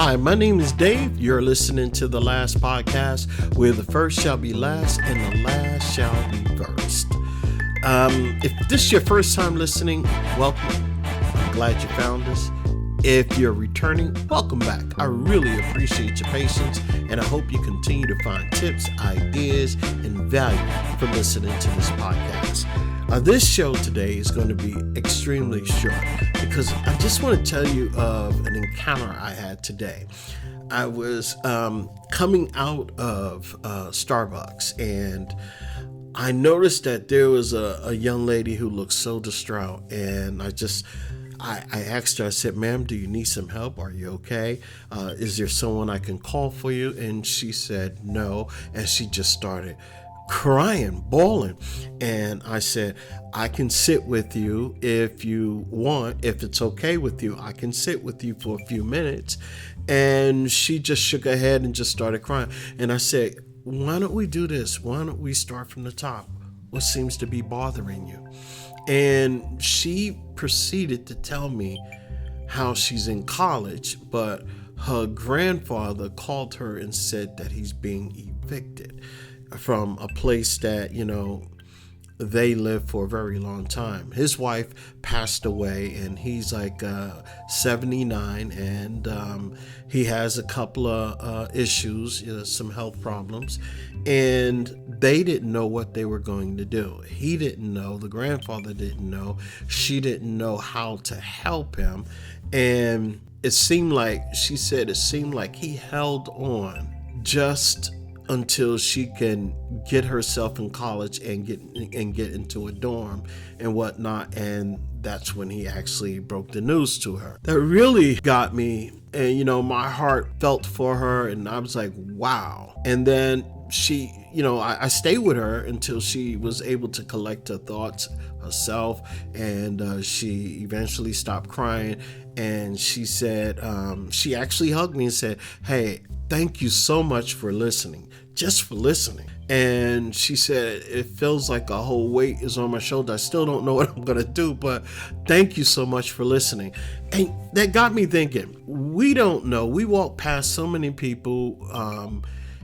Hi, my name is Dave. You're listening to The Last Podcast, where the first shall be last and the last shall be first. If this is your first time listening, welcome. I'm glad you found us. If you're returning, welcome back. I really appreciate your patience, and I hope you continue to find tips, ideas, and value from listening to this podcast. This show today is going to be extremely short because I just want to tell you of an encounter I had today. I was coming out of Starbucks, and I noticed that there was a young lady who looked so distraught, and I asked her, I said, "Ma'am, do you need some help? Are you okay? Is there someone I can call for you?" And she said no, and she just started crying, bawling. And I said, "I can sit with you if you want. If it's okay with you, I can sit with you for a few minutes." And she just shook her head and just started crying. And I said, "Why don't we do this? Why don't we start from the top? What seems to be bothering you?" And she proceeded to tell me how she's in college, but her grandfather called her and said that he's being evicted from a place that, they lived for a very long time. His wife passed away, and he's like 79, and he has a couple of issues, some health problems, and they didn't know what they were going to do. He didn't know, the grandfather didn't know, she didn't know how to help him, and she said it seemed like he held on just until she can get herself in college and get into a dorm and whatnot. And that's when he actually broke the news to her. That really got me, and my heart felt for her, and I was like, wow. And then she, I stayed with her until she was able to collect her thoughts herself, and she eventually stopped crying. And she said, she actually hugged me and said, "Hey, thank you so much for listening, just for listening." And she said, "It feels like a whole weight is on my shoulder. I still don't know what I'm going to do, but thank you so much for listening." And that got me thinking, we don't know. We walk past so many people,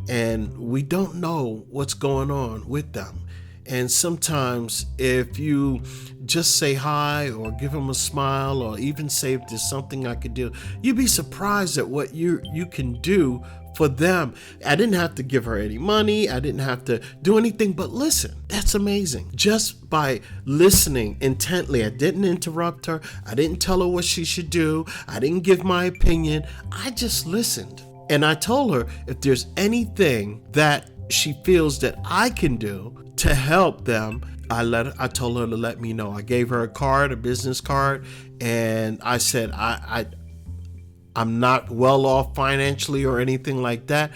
and we don't know what's going on with them. And sometimes if you just say hi or give them a smile or even say, "If there's something I could do," you'd be surprised at what you can do for them. I didn't have to give her any money. I didn't have to do anything but listen. That's amazing. Just by listening intently. I didn't interrupt her. I didn't tell her what she should do. I didn't give my opinion. I just listened. And I told her if there's anything that she feels that I can do to help them, I told her to let me know. I gave her a business card, and I said, I'm not well off financially or anything like that,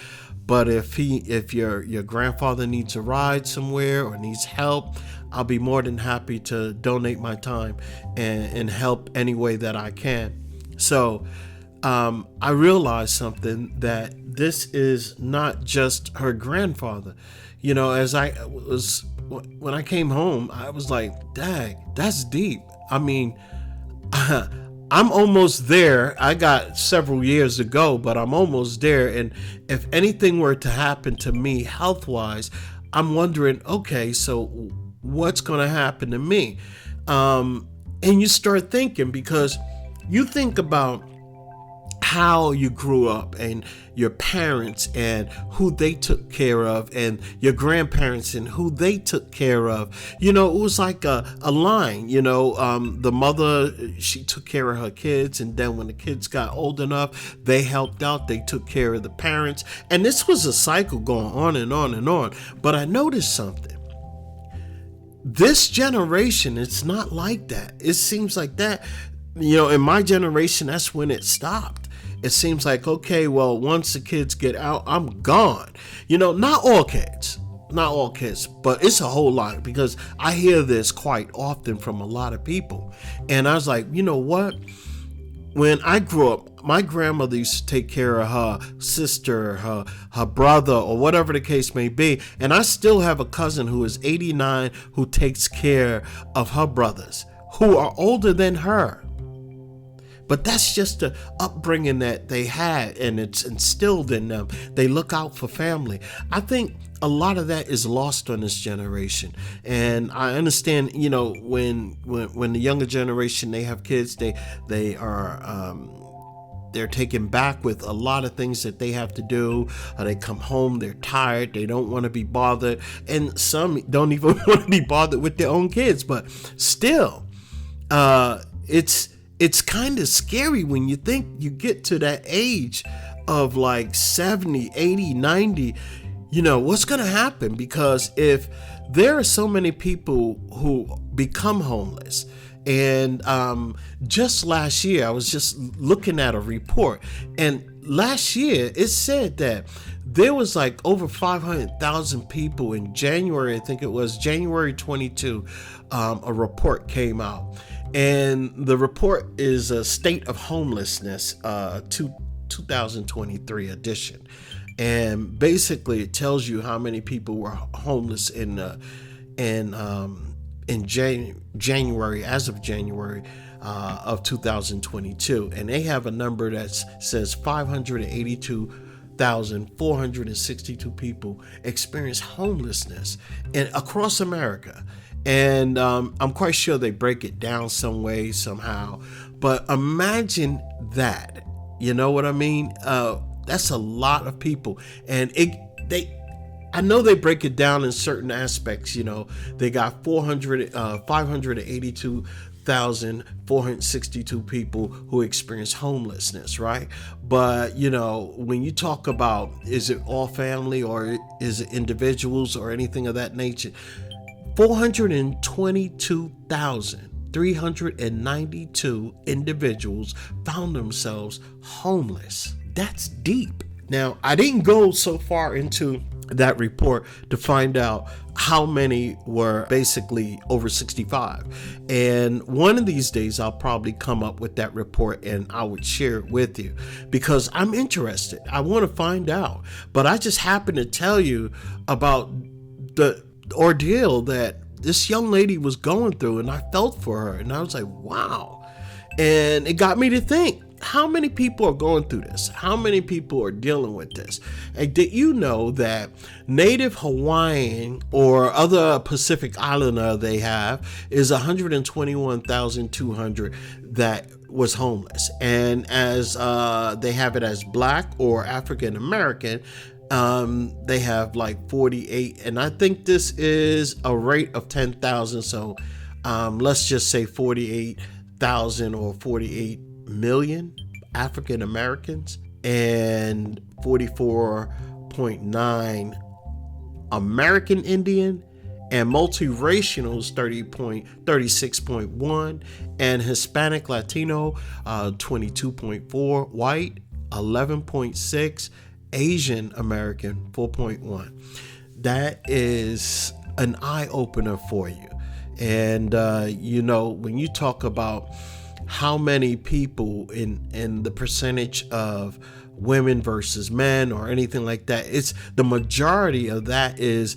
but if your grandfather needs a ride somewhere or needs help, I'll be more than happy to donate my time and help any way that I can. So I realized something, that this is not just her grandfather. When I came home, I was like, "Dang, that's deep." I mean, I'm almost there. I got several years to go, but I'm almost there. And if anything were to happen to me health-wise, I'm wondering, okay, so what's going to happen to me? And you start thinking, because you think about how you grew up and your parents and who they took care of, and your grandparents and who they took care of. It was like a line, the mother, she took care of her kids, and then when the kids got old enough, they helped out, they took care of the parents. And this was a cycle going on and on and on. But I noticed something. This generation, it's not like that. It seems like that, in my generation, that's when it stopped. It seems like, okay, well, once the kids get out, I'm gone. Not all kids, but it's a whole lot, because I hear this quite often from a lot of people. And I was like, you know what? When I grew up, my grandmother used to take care of her sister, her brother, or whatever the case may be. And I still have a cousin who is 89 who takes care of her brothers who are older than her. but that's just the upbringing that they had, and it's instilled in them. They look out for family. I think a lot of that is lost on this generation, and I understand, when the younger generation, they have kids, they are they're taken back with a lot of things that they have to do. They come home, they're tired, they don't want to be bothered, and some don't even want to be bothered with their own kids. But still, it's kind of scary when you think you get to that age of like 70, 80, 90. What's going to happen? Because if there are so many people who become homeless, and just last year, I was just looking at a report, and last year it said that there was like over 500,000 people in January. I think it was January 22. A report came out, and the report is a State of Homelessness 2023 edition. And basically, it tells you how many people were homeless in January, as of January of 2022, and they have a number that says 582,462 people experience homelessness across America. And I'm quite sure they break it down some way, somehow. But imagine that. You know what I mean? That's a lot of people, and I know they break it down in certain aspects. They got 582,462 people who experience homelessness, right? But when you talk about, is it all family or is it individuals or anything of that nature? 422,392 individuals found themselves homeless. That's deep. Now, I didn't go so far into that report to find out how many were basically over 65. And one of these days, I'll probably come up with that report and I would share it with you, because I'm interested. I want to find out. But I just happened to tell you about the ordeal that this young lady was going through, and I felt for her, and I was like, wow. And it got me to think, how many people are going through this? How many people are dealing with this? And did you know that Native Hawaiian or other Pacific Islander they have is 121,200 that was homeless? And as they have it as Black or African American, they have like 48. And I think this is a rate of 10,000. So let's just say 48,000 or 48 million African Americans, and 44.9 American Indian, and multiracial is 36.1, and Hispanic Latino 22.4, white 11.6, Asian American 4.1. That is an eye opener for you. And when you talk about how many people in the percentage of women versus men or anything like that, it's the majority of that is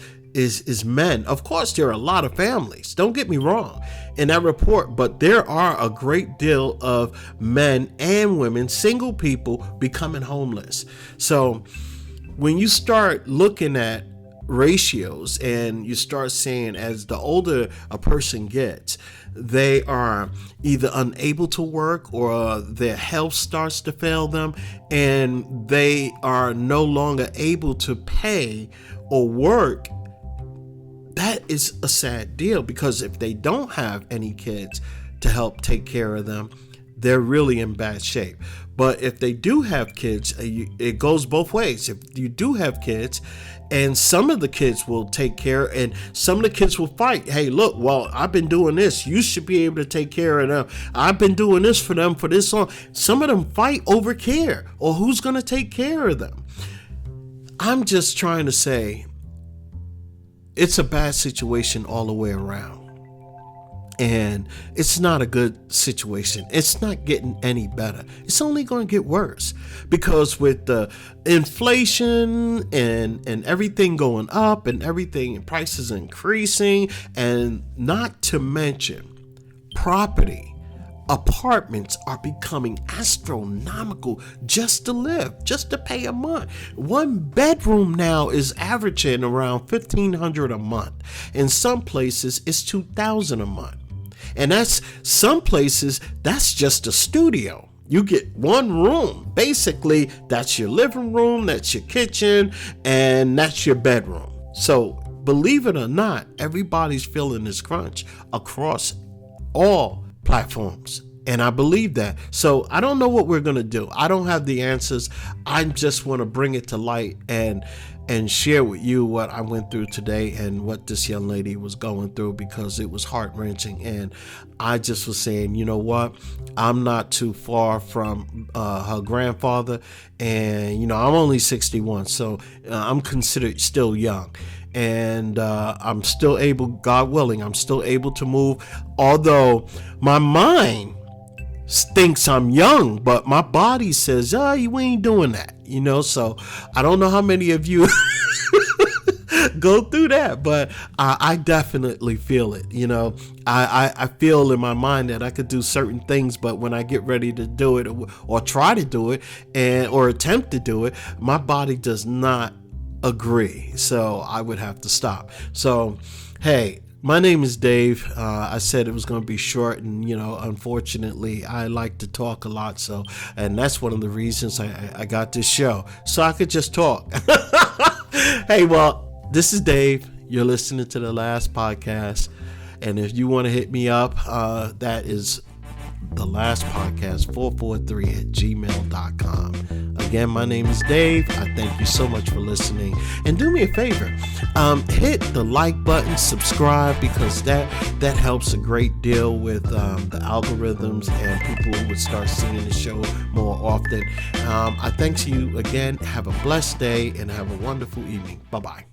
men. Of course, there are a lot of families, don't get me wrong, in that report, but there are a great deal of men and women, single people, becoming homeless. So when you start looking at ratios and you start saying, as the older a person gets, they are either unable to work or their health starts to fail them, and they are no longer able to pay or work. That is a sad deal, because if they don't have any kids to help take care of them, they're really in bad shape. But if they do have kids, it goes both ways. If you do have kids, and some of the kids will take care, and some of the kids will fight. Hey, look, well, I've been doing this. You should be able to take care of them. I've been doing this for them for this long. Some of them fight over care or who's going to take care of them. I'm just trying to say, it's a bad situation all the way around. And it's not a good situation. It's not getting any better. It's only going to get worse, because with the inflation and everything going up and everything, and prices increasing, and not to mention property Apartments are becoming astronomical just to live, just to pay a month. One bedroom now is averaging around $1,500 a month. In some places, it's $2,000 a month. And that's some places, that's just a studio. You get one room. Basically, that's your living room, that's your kitchen, and that's your bedroom. So believe it or not, everybody's feeling this crunch across all platforms. And I believe that. So I don't know what we're going to do. I don't have the answers. I just want to bring it to light and share with you what I went through today and what this young lady was going through, because it was heart-wrenching. And I just was saying, you know what? I'm not too far from her grandfather. And, you know, I'm only 61, so I'm considered still young. And I'm still able, God willing, I'm still able to move. Although my mind thinks I'm young, but my body says, oh, you ain't doing that, you know. So I don't know how many of you go through that, but I definitely feel it. You know, I feel in my mind that I could do certain things, but when I get ready to do it or try to do it or attempt to do it, my body does not agree. So I would have to stop. So, hey, my name is Dave. I said it was going to be short, and, you know, unfortunately, I like to talk a lot. So, and that's one of the reasons I got this show, so I could just talk. Hey, well, this is Dave. You're listening to the last podcast. And if you want to hit me up, that is the last podcast 443@gmail.com. Again, my name is Dave. I thank you so much for listening, and do me a favor, hit the like button, subscribe, because that helps a great deal with the algorithms, and people would start seeing the show more often. I thank you again. Have a blessed day and have a wonderful evening. Bye-bye.